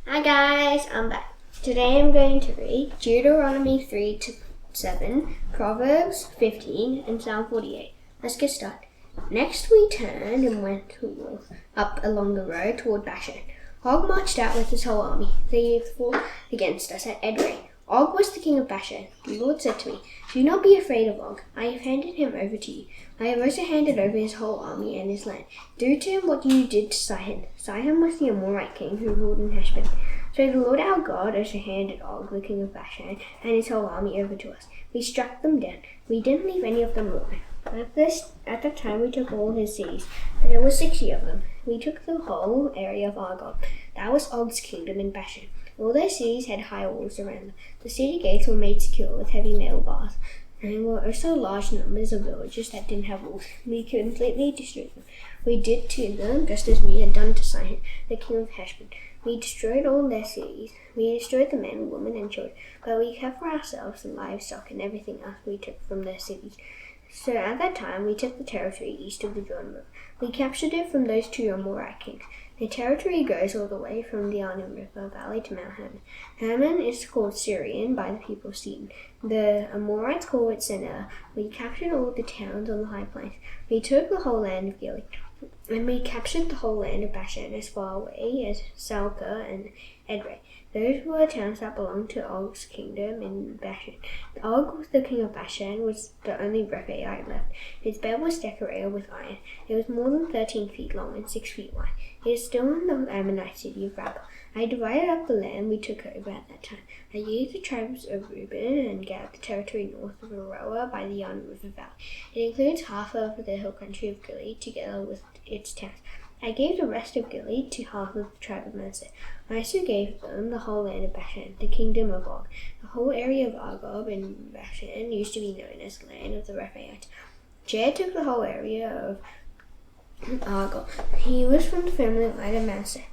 Hi guys, I'm back. Today I'm going to read Deuteronomy 3 to 7, Proverbs 15, and Psalm 48. Let's get started. Next we turned and went up along the road toward Bashan. Og marched out with his whole army. They fought against us at Edrei. Og was the king of Bashan. The Lord said to me, "Do not be afraid of Og. I have handed him over to you. I have also handed over his whole army and his land. Do to him what you did to Sihon." Sihon was the Amorite king who ruled in Heshbon. So the Lord our God also handed Og, the king of Bashan, and his whole army over to us. We struck them down. We didn't leave any of them alive. At that time we took all his cities. There were 60 of them. We took the whole area of Argob. That was Og's kingdom in Bashan. All those cities had high walls around them. The city gates were made secure with heavy metal bars. And there were also large numbers of villages that didn't have walls. We completely destroyed them. We did to them just as we had done to Sihon, the king of Heshbon. We destroyed all their cities. We destroyed the men, women, and children. But we kept for ourselves the livestock and everything else we took from their cities. So at that time we took the territory east of the Jordan River. We captured it from those two Amorite kings. The territory goes all the way from the Arnon River Valley to Mount Hermon. Hermon is called Syrian by the people of Sidon. The Amorites call it Senir. We captured all the towns on the high plains. We took the whole land of Gilead. And we captured the whole land of Bashan as far away as Salcah and Edrei. Those were towns that belonged to Og's kingdom in Bashan. Og, the king of Bashan, was the only Rephaite left. His bed was decorated with iron. It was more than 13 feet long and 6 feet wide. It is still in the Ammonite city of Rabbah. I divided up the land we took over at that time. I gave the tribes of Reuben and Gad the territory north of Aroer by the Arnon River Valley. It includes half of the hill country of Gilead together with its towns. I gave the rest of Gilead to half of the tribe of Manasseh. I also gave them the whole land of Bashan, the kingdom of Og. The whole area of Argob in Bashan used to be known as the land of the Rephaites. Jair took the whole area of Argob. He was from the family line of Manasseh.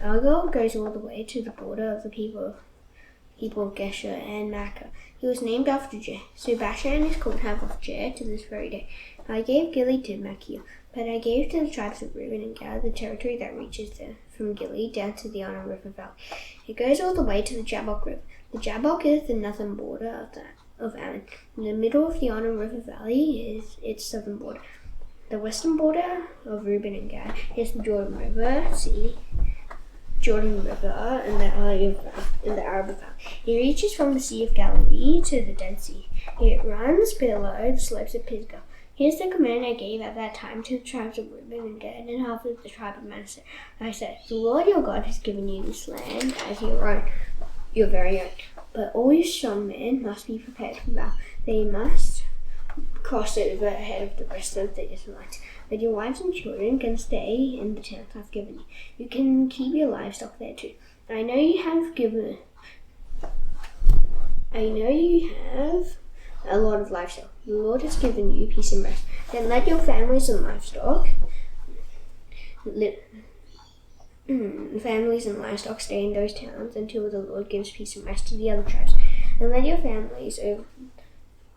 Argob goes all the way to the border of the people of Geshur and Makkah. He was named after Jair. So Bashan is called half of Jair to this very day. I gave Gilead to Machir, but I gave to the tribes of Reuben and Gad the territory that reaches there, from Gilead down to the Arnon River Valley. It goes all the way to the Jabbok River. The Jabbok is the northern border of Ammon. In the middle of the Arnon River Valley is its southern border. The western border of Reuben and Gad is the Jordan River and the Arabah Valley. It reaches from the Sea of Galilee to the Dead Sea. It runs below the slopes of Pisgah. Here's the command I gave at that time to the tribes of Reuben and Gad and half of the tribe of Manasseh. I said, "The Lord your God has given you this land as your very own. But all your strong men must be prepared for battle. They must cross over ahead of the rest of the Israelites. But your wives and children can stay in the towns I've given you. You can keep your livestock there too. I know you have a lot of livestock. The Lord has given you peace and rest. Then let your families and livestock stay in those towns until the Lord gives peace and rest to the other tribes. And let your families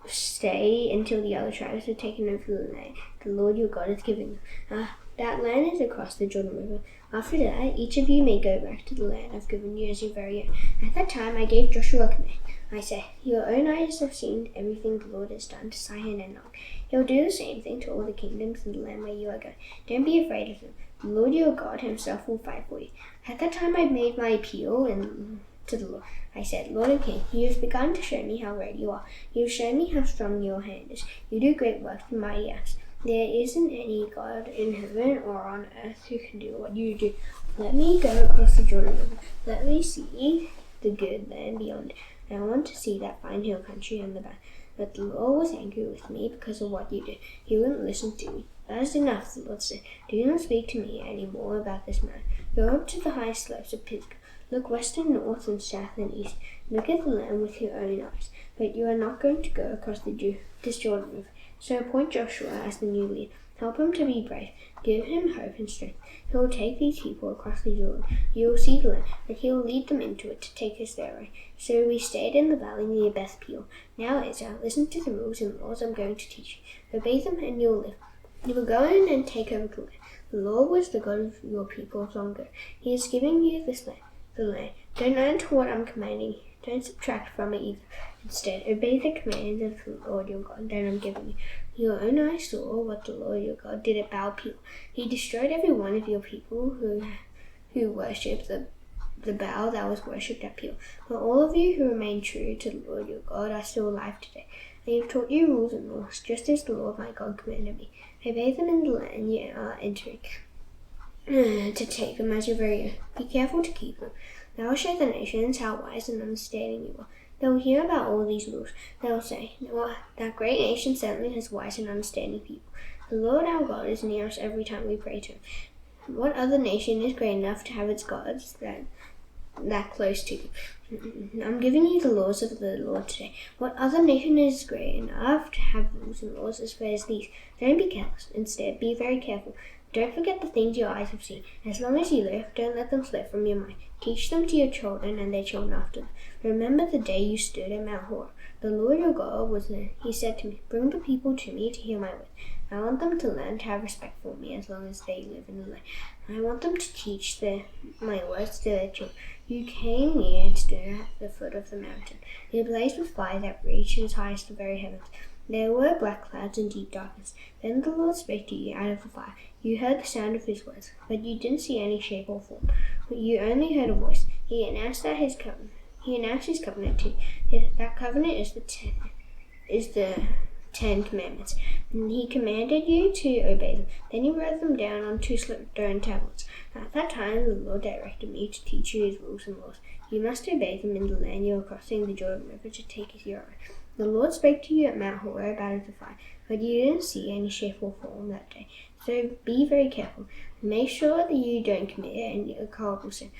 stay until the other tribes have taken over the land the Lord your God has given you. That land is across the Jordan River. After that, each of you may go back to the land I've given you as your very own." At that time, I gave Joshua a command. I said, "Your own eyes have seen everything the Lord has done to Sihon and Og. He'll do the same thing to all the kingdoms in the land where you are going. Don't be afraid of them. The Lord your God himself will fight for you." At that time, I made my appeal to the Lord. I said, "Lord and King, you have begun to show me how great you are. You have shown me how strong your hand is. You do great works and mighty acts. There isn't any God in heaven or on earth who can do what you do. Let me go across the Jordan River. Let me see the good land beyond. I want to see that fine hill country on the back." But the Lord was angry with me because of what you did. He wouldn't listen to me. "That is enough," the Lord said. "Do not speak to me any more about this matter. Go up to the high slopes of Pisgah. Look west and north and south and east. Look at the land with your own eyes. But you are not going to go across this Jordan River. So appoint Joshua as the new leader. Help him to be brave. Give him hope and strength. He will take these people across the Jordan. You will see the land, and he will lead them into it to take us their way." So we stayed in the valley near Beth Peor. "Now, Israel, listen to the rules and laws I'm going to teach you. Obey them and you will live. You will go in and take over the land. The Lord was the God of your people long ago. He is giving you this land. the land. Don't add to what I'm commanding you. Don't subtract from it either. Instead, obey the commands of the Lord your God that I'm giving you. Your own eyes saw what the Lord your God did at Baal-peor. He destroyed every one of your people who worshipped the Baal that was worshipped at Peor. But all of you who remain true to the Lord your God are still alive today. I have taught you rules and laws, just as the Lord my God commanded me. Obey them in the land you are entering to take them as your very own. Be careful to keep them. That will show the nations how wise and understanding you are. They will hear about all these rules. They will say, well, that great nation certainly has wise and understanding people. The Lord our God is near us every time we pray to him. What other nation is great enough to have its gods that close to you? I'm giving you the laws of the Lord today. What other nation is great enough to have rules and laws as fair as these? Don't be careless. Instead, be very careful. Don't forget the things your eyes have seen. As long as you live, don't let them slip from your mind. Teach them to your children and their children after them. Remember the day you stood at Mount Horeb. The Lord your God was there. He said to me, bring the people to me to hear my word. I want them to learn to have respect for me as long as they live in the land. I want them to teach my words to their children. You came near and stood at the foot of the mountain. It blazed with fire that reached as high as the very heavens. There were black clouds and deep darkness. Then the Lord spoke to you out of the fire. You heard the sound of his words, but you didn't see any shape or form. You only heard a voice. He announced his covenant to you. That covenant is the Ten Commandments. And he commanded you to obey them. Then he wrote them down on 2 stone tablets. At that time, the Lord directed me to teach you his rules and laws. You must obey them in the land you are crossing the Jordan River to take as your own. The Lord spoke to you at Mount Horeb out of the fire, but you didn't see any shape or form that day. So be very careful. Make sure that you don't commit any horrible sin.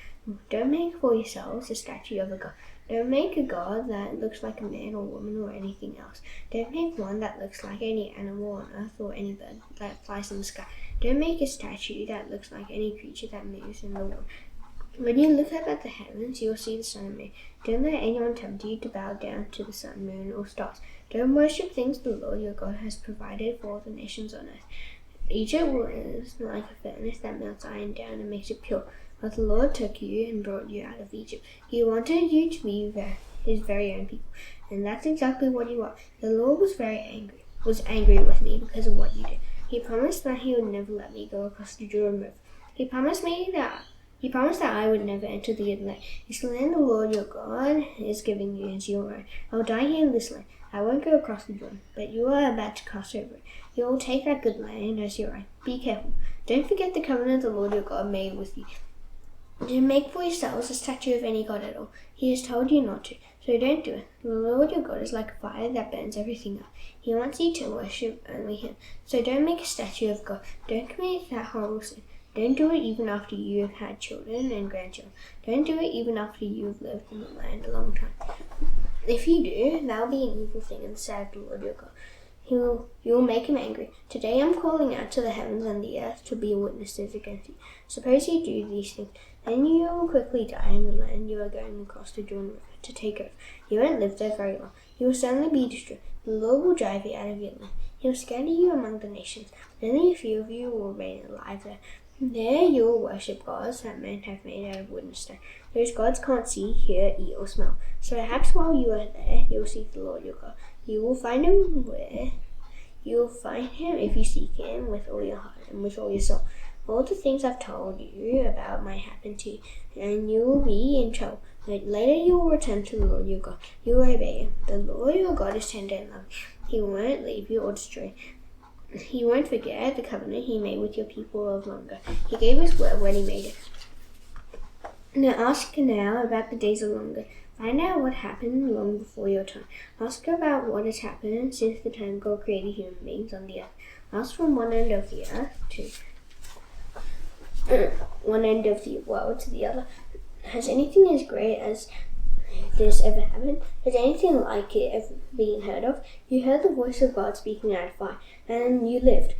Don't make for yourselves a statue of a god. Don't make a god that looks like a man or woman or anything else. Don't make one that looks like any animal on earth or any bird that flies in the sky. Don't make a statue that looks like any creature that moves in the water. When you look up at the heavens, you will see the sun and moon. Don't let anyone tempt you to bow down to the sun, moon, or stars. Don't worship things the Lord your God has provided for all the nations on earth. Egypt was like a furnace that melts iron down and makes it pure. But the Lord took you and brought you out of Egypt. He wanted you to be his very own people. And that's exactly what you are. The Lord was angry with me because of what you did. He promised that he would never let me go across the Jordan River. He promised that I would never enter the land. This land the Lord your God is giving you as your own. I will die here in this land. I won't go across the Jordan, but you are about to cross over it. You will take that good land as your own. Be careful. Don't forget the covenant the Lord your God made with you. Don't make for yourselves a statue of any god at all. He has told you not to, so don't do it. The Lord your God is like a fire that burns everything up. He wants you to worship only him. So don't make a statue of God. Don't commit that horrible sin. Don't do it even after you have had children and grandchildren. Don't do it even after you have lived in the land a long time. If you do, that will be an evil thing in the sight of the Lord your God. You will make him angry. Today I'm calling out to the heavens and the earth to be witnesses against you. Suppose you do these things, then you will quickly die in the land you are going across the Jordan River to take over. You won't live there very long. You will suddenly be destroyed. The Lord will drive you out of your land. He will scatter you among the nations. Only a few of you will remain alive there. There you will worship gods that men have made out of wood and stone. Those gods can't see, hear, eat, or smell. So perhaps while you are there, you will seek the Lord your God. You will find him if you seek him with all your heart and with all your soul. All the things I've told you about might happen to you, and you will be in trouble. But later you will return to the Lord your God. You will obey him. The Lord your God is tender and loving. He won't leave you or destroy you. He won't forget the covenant he made with your people of long ago. He gave his word when he made it. Now ask about the days of longer. Find out what happened long before your time. Ask about what has happened since the time God created human beings on the earth. Ask from one end of the earth to one end of the world to the other. Has anything as great as this ever happened? Has anything like it ever been heard of? You heard the voice of God speaking out of fire, and you lived.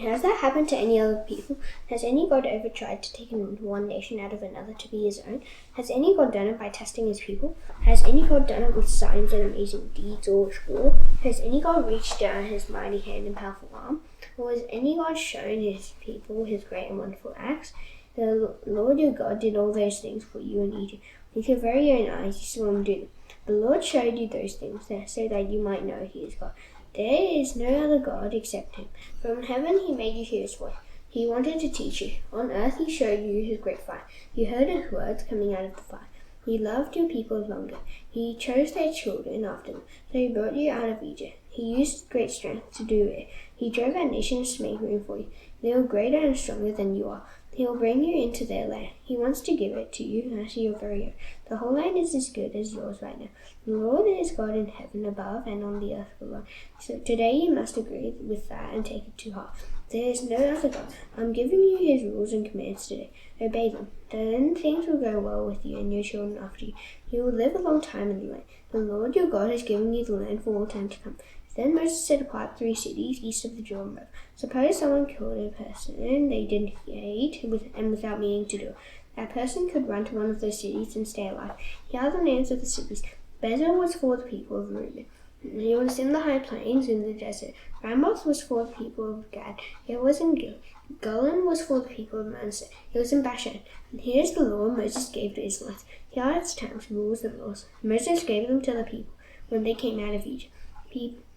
Has that happened to any other people? Has any God ever tried to take one nation out of another to be his own? Has any God done it by testing his people? Has any God done it with signs and amazing deeds or with war? Has any God reached down his mighty hand and powerful arm? Or has any God shown his people his great and wonderful acts? The Lord your God did all those things for you in Egypt. With your very own eyes you saw him do them. The Lord showed you those things so that you might know he is God. There is no other God except him. From heaven he made you hear his voice. He wanted to teach you. On earth he showed you his great fire. You heard his words coming out of the fire. He loved your people longer. He chose their children after them. So he brought you out of Egypt. He used great strength to do it. He drove out nations to make room for you. They were greater and stronger than you are. He will bring you into their land. He wants to give it to you as your very own. The whole land is as good as yours right now. The Lord is God in heaven above and on the earth below. So today you must agree with that and take it to heart. There is no other God. I'm giving you his rules and commands today. Obey them. Then things will go well with you and your children after you. You will live a long time in the land. The Lord your God has given you the land for all time to come. Then Moses set apart 3 cities east of the Jordan River. Suppose someone killed a person they didn't hate and without meaning to do it. That person could run to one of those cities and stay alive. Here are the names of the cities. Bezer was for the people of Reuben. It was in the high plains in the desert. Ramoth was for the people of Gad. It was in Gil. Golan was for the people of Manasseh. It was in Bashan. And here's the law Moses gave the Israelites. Here are its terms, rules, and laws. Moses gave them to the people when they came out of Egypt.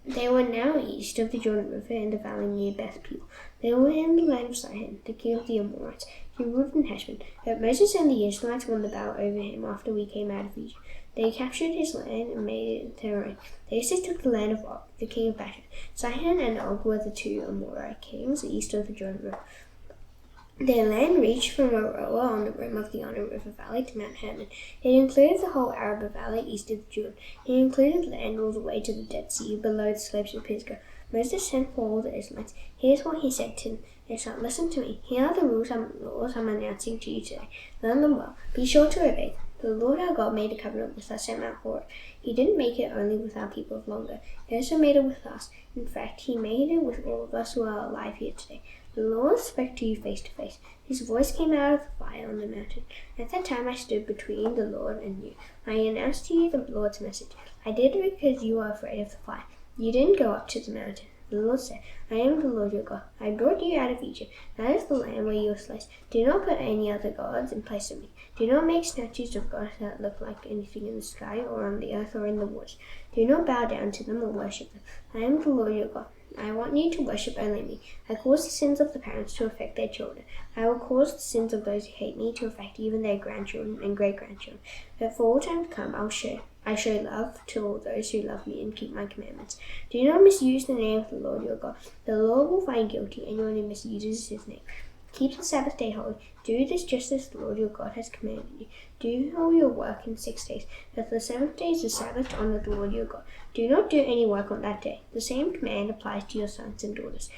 They were now east of the Jordan River in the valley near Beth Peor. They were in the land of Sihon, the king of the Amorites. He ruled in Heshbon. But Moses and the Israelites won the battle over him after we came out of Egypt. They captured his land and made it their own. They also took the land of Og, the king of Bashan. Sihon and Og were the 2 Amorite kings east of the Jordan River. Their land reached from Aroer on the rim of the Arnon River Valley to Mount Hermon. It included the whole Arabah Valley east of the Jordan. It included land all the way to the Dead Sea below the slopes of Pisgah. Moses sent for all the Israelites. Here's what he said to them. Israel, listen to me. Here are the rules and laws I'm announcing to you today. Learn them well. Be sure to obey them. The Lord our God made a covenant with us at Mount Horeb. He didn't make it only with our people of longer. He also made it with us. In fact, he made it with all of us who are alive here today. The Lord spoke to you face to face. His voice came out of the fire on the mountain. At that time I stood between the Lord and you. I announced to you the Lord's message. I did it because you were afraid of the fire. You didn't go up to the mountain. The Lord said, I am the Lord your God. I brought you out of Egypt. That is the land where you were slaves. Do not put any other gods in place of me. Do not make statues of gods that look like anything in the sky or on the earth or in the woods. Do not bow down to them or worship them. I am the Lord your God. I want you to worship only me. I cause the sins of the parents to affect their children. I will cause the sins of those who hate me to affect even their grandchildren and great-grandchildren. But for all time to come, I show love to all those who love me and keep my commandments. Do not misuse the name of the Lord your God. The Lord will find guilty anyone who misuses his name. Keep the Sabbath day holy. Do this just as the Lord your God has commanded you. Do all your work in 6 days. But the 7th day is the Sabbath to honor the Lord your God. Do not do any work on that day. The same command applies to your sons and daughters,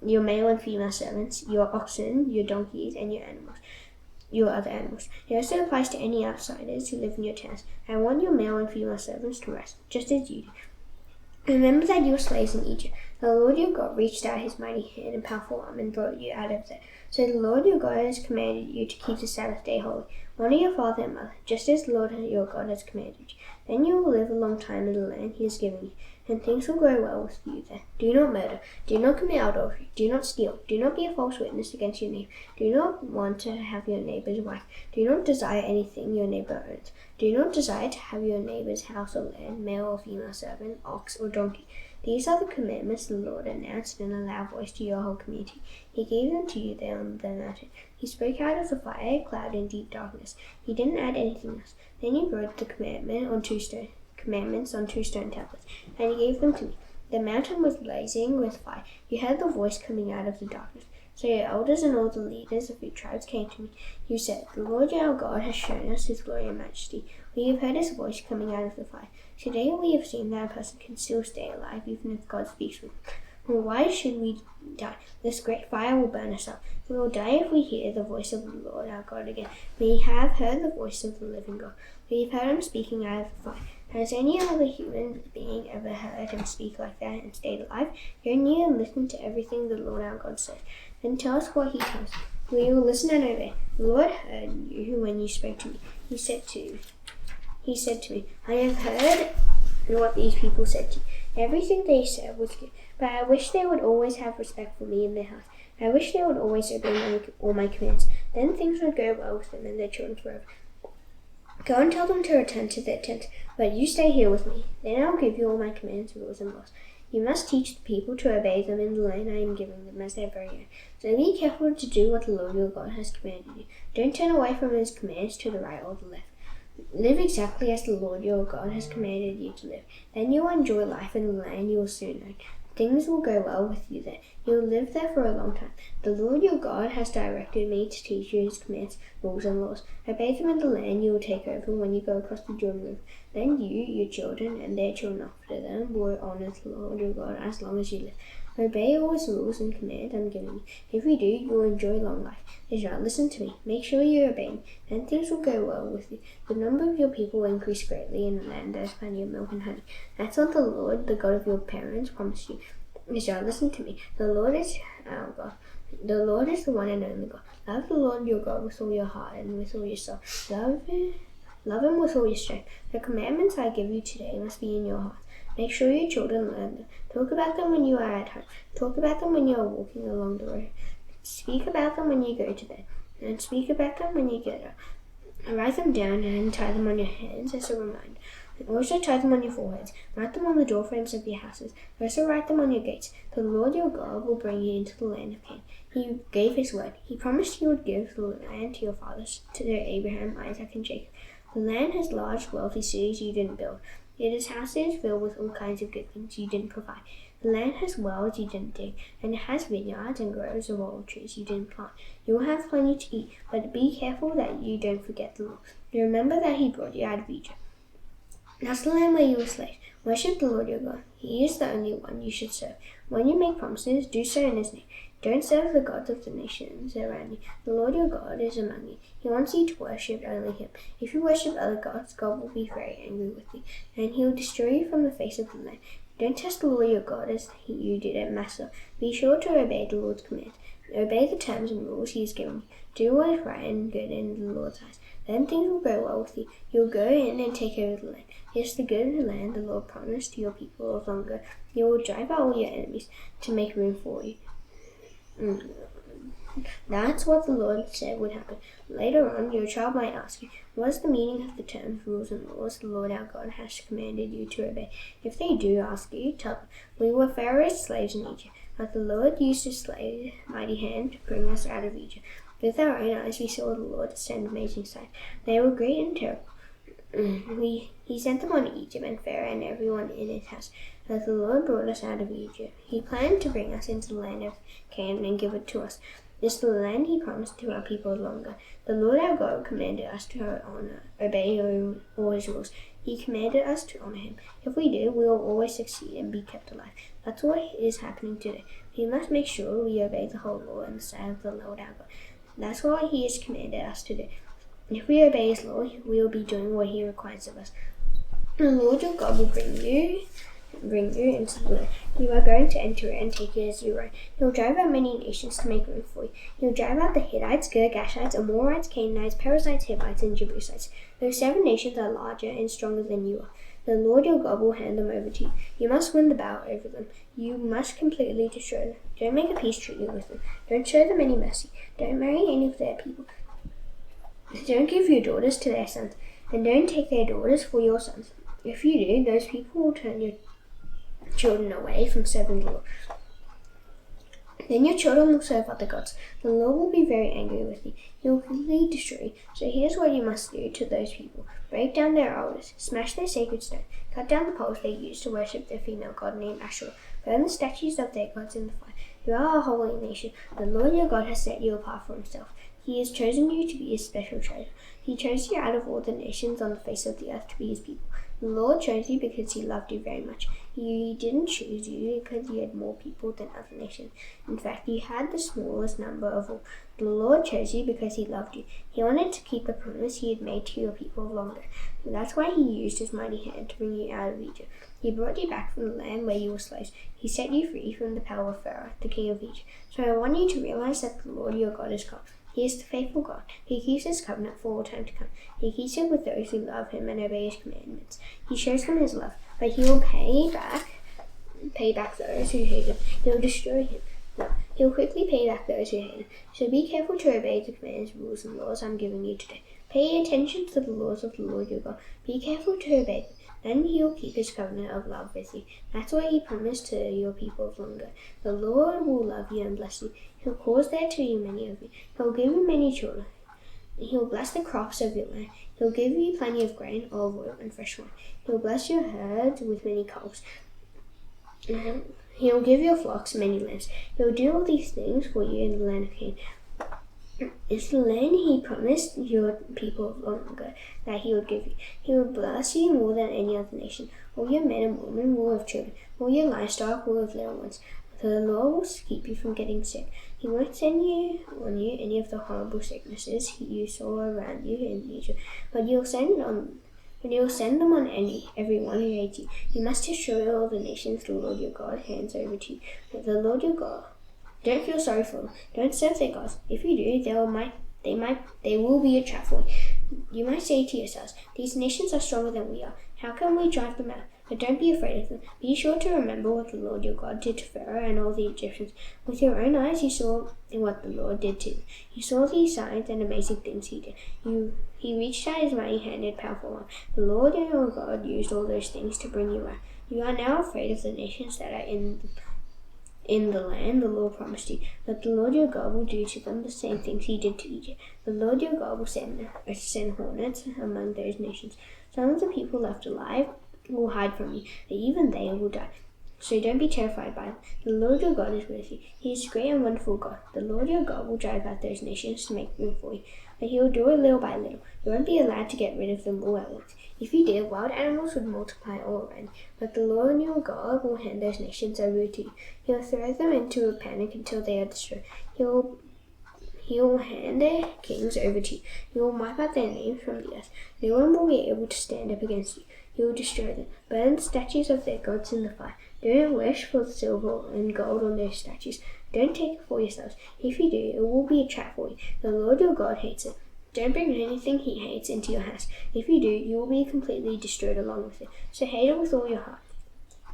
your male and female servants, your oxen, your donkeys, and your other animals. It also applies to any outsiders who live in your towns. I want your male and female servants to rest, just as you do. Remember that you were slaves in Egypt. The Lord your God reached out his mighty hand and powerful arm and brought you out of there. So the Lord your God has commanded you to keep the Sabbath day holy. Honor your father and mother, just as the Lord your God has commanded you. Then you will live a long time in the land he has given you, and things will go well with you there. Do not murder. Do not commit adultery. Do not steal. Do not be a false witness against your neighbor. Do not want to have your neighbor's wife. Do not desire anything your neighbor owns. Do not desire to have your neighbor's house or land, male or female servant, ox or donkey. These are the commandments the Lord announced in a loud voice to your whole community. He gave them to you there on the mountain. He spoke out of the fire, cloud, and deep darkness. He didn't add anything else. Then he wrote the commandments on 2 stone tablets, and he gave them to me. The mountain was blazing with fire. You heard the voice coming out of the darkness. So your elders and all the leaders of your tribes came to me. You said, The Lord our God has shown us his glory and majesty. We have heard his voice coming out of the fire. Today we have seen that a person can still stay alive even if God speaks with him. Well, why should we die? This great fire will burn us up. We will die if we hear the voice of the Lord our God again. We have heard the voice of the living God. We have heard him speaking out of the fire. Has any other human being ever heard him speak like that and stayed alive? Go near and listen to everything the Lord our God says. Then tell us what he tells. We will listen and obey. The Lord heard you when you spoke to me. He said to me, I have heard what these people said to you. Everything they said was good, but I wish they would always have respect for me in their hearts. I wish they would always obey all my commands. Then things would go well with them and their children forever. Go and tell them to return to their tent, but you stay here with me. Then I will give you all my commands, rules, and laws. You must teach the people to obey them in the land I am giving them as their very own. So be careful to do what the Lord your God has commanded you. Don't turn away from his commands to the right or the left. Live exactly as the Lord your God has commanded you to live. Then you will enjoy life in the land you will soon own. Things will go well with you there. You will live there for a long time. The Lord your God has directed me to teach you his commands, rules, and laws. Obey them in the land you will take over when you go across the Jordan River. Then you, your children, and their children after them will honor the Lord your God as long as you live. Obey all his rules and commands I'm giving you. If you do, you will enjoy long life. Israel, listen to me. Make sure you obey me. Then things will go well with you. The number of your people will increase greatly in the land. There is plenty of milk and honey. That's what the Lord, the God of your parents, promised you. Israel, listen to me. The Lord is our God. The Lord is the one and only God. Love the Lord your God with all your heart and with all your soul. Love him with all your strength. The commandments I give you today must be in your heart. Make sure your children learn them. Talk about them when you are at home. Talk about them when you are walking along the road. Speak about them when you go to bed. And speak about them when you get up. Write them down and tie them on your hands as a reminder. Also tie them on your foreheads. Write them on the doorframes of your houses. Also write them on your gates. The Lord your God will bring you into the land of Canaan. He gave his word. He promised he would give the land to your fathers, to Abraham, Isaac, and Jacob. The land has large, wealthy cities you didn't build. It has houses filled with all kinds of good things you didn't provide. The land has wells you didn't dig, and it has vineyards and groves of olive trees you didn't plant. You will have plenty to eat, but be careful that you don't forget the Lord. Remember that he brought you out of Egypt. That's the land where you were slaves. Worship the Lord your God. He is the only one you should serve. When you make promises, do so in his name. Don't serve the gods of the nations around you. The Lord your God is among you. He wants you to worship only him. If you worship other gods, God will be very angry with you, and he will destroy you from the face of the land. Don't test the Lord your God as you did at Massah. Be sure to obey the Lord's commands. Obey the terms and rules he has given you. Do what is right and good in the Lord's eyes. Then things will go well with you. You will go in and take over the land. Yes, the good land the Lord promised to your people of long ago. You will drive out all your enemies to make room for you. That's what the Lord said would happen. Later on, your child might ask you, what is the meaning of the terms, rules, and laws the Lord our God has commanded you to obey? If they do ask you, tell them, we were Pharaoh's slaves in Egypt, but the Lord used his mighty hand to bring us out of Egypt. With our own eyes we saw the Lord send amazing signs. They were great and terrible. He sent them on Egypt and Pharaoh and everyone in his house. As the Lord brought us out of Egypt, he planned to bring us into the land of Canaan and give it to us. This is the land he promised to our people long ago. The Lord our God commanded us to obey all his rules. He commanded us to honor him. If we do, we will always succeed and be kept alive. That's what is happening today. We must make sure we obey the whole law and the sight of the Lord our God. That's what he has commanded us to do. If we obey his law, we will be doing what he requires of us. The Lord your God will bring you into the land. You are going to enter it and take it as your own. He will drive out many nations to make room for you. He will drive out the Hittites, Girgashites, Amorites, Canaanites, Perizzites, Hivites, and Jebusites. Those 7 nations are larger and stronger than you are. The Lord your God will hand them over to you. You must win the battle over them. You must completely destroy them. Don't make a peace treaty with them. Don't show them any mercy. Don't marry any of their people. Don't give your daughters to their sons, and don't take their daughters for your sons. If you do, those people will turn your children away from serving the Lord. Then your children will serve other gods. The Lord will be very angry with you. He will completely destroy you. So here's what you must do to those people. Break down their altars, smash their sacred stone, cut down the poles they use to worship their female god named Ashur, burn the statues of their gods in the fire. You are a holy nation. The Lord your God has set you apart for himself. He has chosen you to be his special treasure. He chose you out of all the nations on the face of the earth to be his people. The Lord chose you because he loved you very much. He didn't choose you because you had more people than other nations. In fact, you had the smallest number of all. The Lord chose you because he loved you. He wanted to keep the promise he had made to your people of long ago. And that's why he used his mighty hand to bring you out of Egypt. He brought you back from the land where you were slaves. He set you free from the power of Pharaoh, the king of Egypt. So I want you to realize that the Lord your God is God. He is the faithful God. He keeps his covenant for all time to come. He keeps it with those who love him and obey his commandments. He shows them his love, but he will pay back those who hate him. He will destroy him. No, He'll quickly pay back those who hate him. So be careful to obey the commands, rules, and laws I'm giving you today. Pay attention to the laws of the Lord your God. Be careful to obey them. Then he'll keep his covenant of love with you. That's what he promised to your people of long ago. The Lord will love you and bless you. He'll cause there to be many of you. He'll give you many children. He'll bless the crops of your land. He'll give you plenty of grain, olive oil, and fresh wine. He'll bless your herds with many calves. He'll give your flocks many lambs. He'll do all these things for you in the land of Canaan. It's the land he promised your people long ago that he would give you. He will bless you more than any other nation. All your men and women will have children. All your livestock will have little ones. The Lord will keep you from getting sick. He won't send on you any of the horrible sicknesses you saw around you in Egypt, but you'll send them on everyone who hates you. You must destroy all the nations the Lord your God hands over to you. But the Lord your God, don't feel sorry for them. Don't serve their gods. If you do, they will be a trap for you. You might say to yourselves, these nations are stronger than we are. How can we drive them out? But don't be afraid of them. Be sure to remember what the Lord your God did to Pharaoh and all the Egyptians. With your own eyes you saw what the Lord did to them. You saw these signs and amazing things he did. He reached out his mighty hand and powerful arm. The Lord your God used all those things to bring you out. You are now afraid of the nations that are in the land the Lord promised you. But the Lord your God will do to them the same things he did to Egypt. The Lord your God will send hornets among those nations. Some of the people left alive will hide from you, but even they will die. So don't be terrified by them. The Lord your God is with you. He is a great and wonderful God. The Lord your God will drive out those nations to make room for you, but he will do it little by little. You won't be allowed to get rid of them all at once. If you did, wild animals would multiply all around. But the Lord your God will hand those nations over to you. He'll throw them into a panic until they are destroyed. He'll hand their kings over to you. He will wipe out their names from the earth. No one will be able to stand up against you. He will destroy them. Burn the statues of their gods in the fire. Don't wish for the silver and gold on those statues. Don't take it for yourselves. If you do, it will be a trap for you. The Lord your God hates it. Don't bring anything he hates into your house. If you do, you will be completely destroyed along with it. So hate it with all your heart.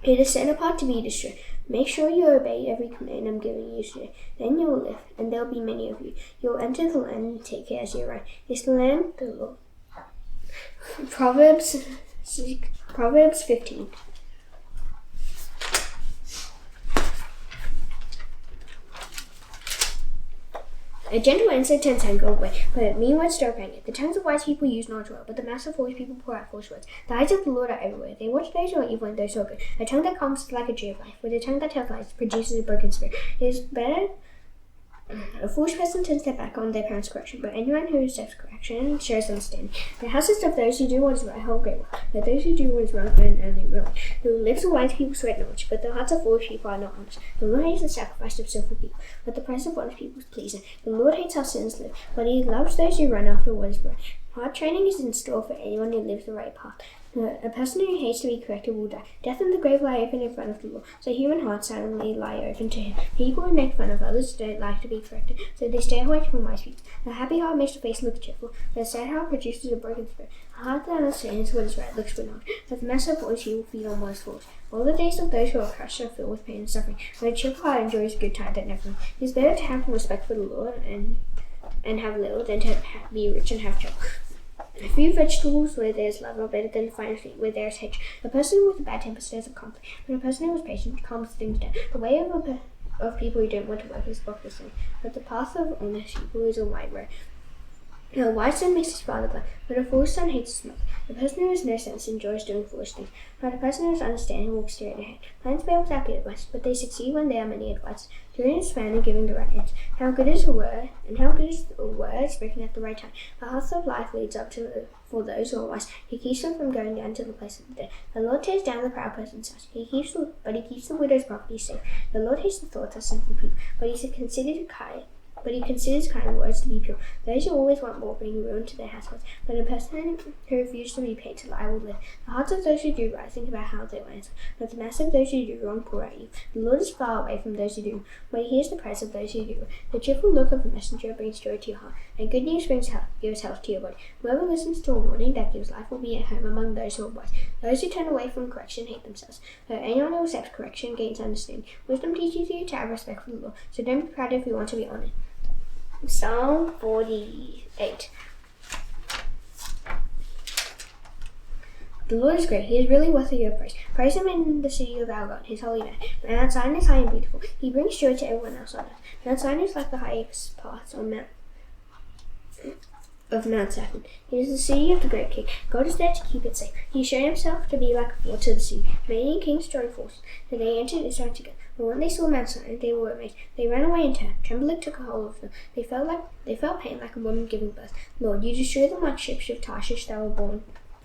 It is set apart to be destroyed. Make sure you obey every command I'm giving you today. Then you will live, and there will be many of you. You will enter the land and take it as your right. It's the land the Lord. Proverbs 15. A gentle answer turns anger away, but mean words stir up anger. The tongues of wise people use knowledge well, but the mouths of foolish people pour out false words. The eyes of the Lord are everywhere. They watch those who are evil and those who are good. A tongue that calms is like a tree of life, but a tongue that tells lies produces a broken spirit. It is better a foolish person turns their back on their parents' correction, but anyone who accepts correction shows understanding. The houses of those who do what is right hold great wealth, but those who do what is wrong earn only ruin. The lips of wise people sweat knowledge, but the hearts of foolish people are not honest. The Lord hates the sacrifice of sinful people, but the price of honest people is pleasing. The Lord hates how sinners live, but he loves those who run after what is right. Hard training is in store for anyone who lives the right path. A person who hates to be corrected will die. Death and the grave lie open in front of the Lord, so human hearts silently lie open to him. People who make fun of others don't like to be corrected, so they stay away from wise people. A happy heart makes the face look cheerful, but a sad heart produces a broken spirit. A heart that understands what is right looks renowned, but the mass of foolish will feed on what is foolish. All the days of those who are crushed are filled with pain and suffering, but a cheerful heart enjoys a good time that never ends. It is better to have respect for the Lord and have little than to be rich and have trouble. A few vegetables where there is love are better than fine meat where there is hatred. A person with a bad temper stirs up conflict, but a person who is patient calms things down. The way of people who don't want to work is blocked with sin, but the path of honest people is a wide road. A wise son makes his father glad, but a foolish son hates his mother. The person who has no sense enjoys doing foolish things, but a person who has understanding walks straight ahead. Plans fail without good advice, but they succeed when there are many advices. Doing is found in giving the right answer. How good is a word spoken at the right time. The path of life leads up for those who are wise. He keeps them from going down to the place of the dead. The Lord tears down the proud person's house, but he keeps the widow's property safe. The Lord hates the thoughts of sinful people, but he considers but he considers kind words to be pure. Those who always want more bring ruin to their households, but a person who refuses to be paid to lie will live. The hearts of those who do right think about how they will answer, but the mouths of those who do wrong pour out evil. The Lord is far away from those who do, but he hears the praise of those who do. The cheerful look of a messenger brings joy to your heart, and good news gives health to your body. Whoever listens to a warning that gives life will be at home among those who are wise. Those who turn away from correction hate themselves. So anyone who accepts correction gains understanding. Wisdom teaches you to have respect for the law, so don't be proud if you want to be honored. Psalm 48. The Lord is great. He is really worthy of praise. Praise him in the city of our God, his holy man. Mount Zion is high and beautiful. He brings joy to everyone else on earth. Mount Zion is like the highest parts on Mount Saffron. It is the city of the great king. God is there to keep it safe. He showed himself to be like a fort to the sea. Many kings joined forces, and they entered Israel together. But when they saw Mount Zion, they were amazed. They ran away in terror. Trembling took a hold of them. They felt pain like a woman giving birth. Lord, you destroy them like ships of Tarshish that were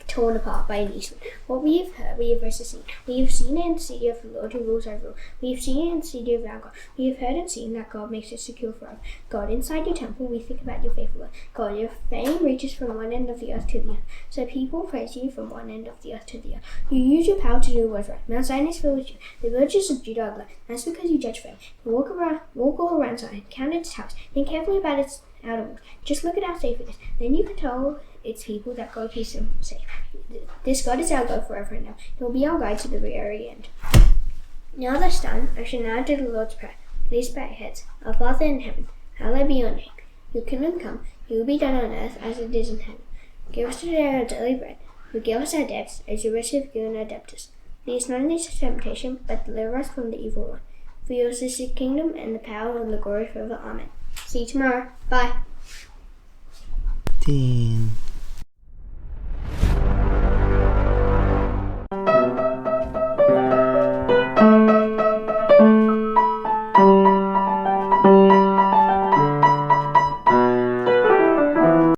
torn apart by an east wind. What we have heard, we have also seen. We have seen it in the city of the Lord who rules over all. We have seen it in the city of our God. We have heard and seen that God makes it secure forever. God, inside your temple, we think about your faithful love. God, your fame reaches from one end of the earth to the other. So people praise you from one end of the earth to the other. You use your power to do what is right. Mount Zion is filled with you. The villages of Judah are glad. That's because you judge fairly. You walk all around Zion, count its towers, think carefully about its outer walls. Just look at how safe it is. Then you can tell its people that God keeps them safe. This God is our God forever and ever. He will be our guide to the very end. Now that's done, I shall now do the Lord's Prayer. Please bow your heads. Our Father in heaven, hallowed be your name. Your kingdom come, your will be done on earth as it is in heaven. Give us today our daily bread. Forgive us our debts, as you also have forgiven our debtors. Lead us not into temptation, but deliver us from the evil one. For yours is the kingdom, and the power, and the glory forever. Amen. See you tomorrow. Bye. 10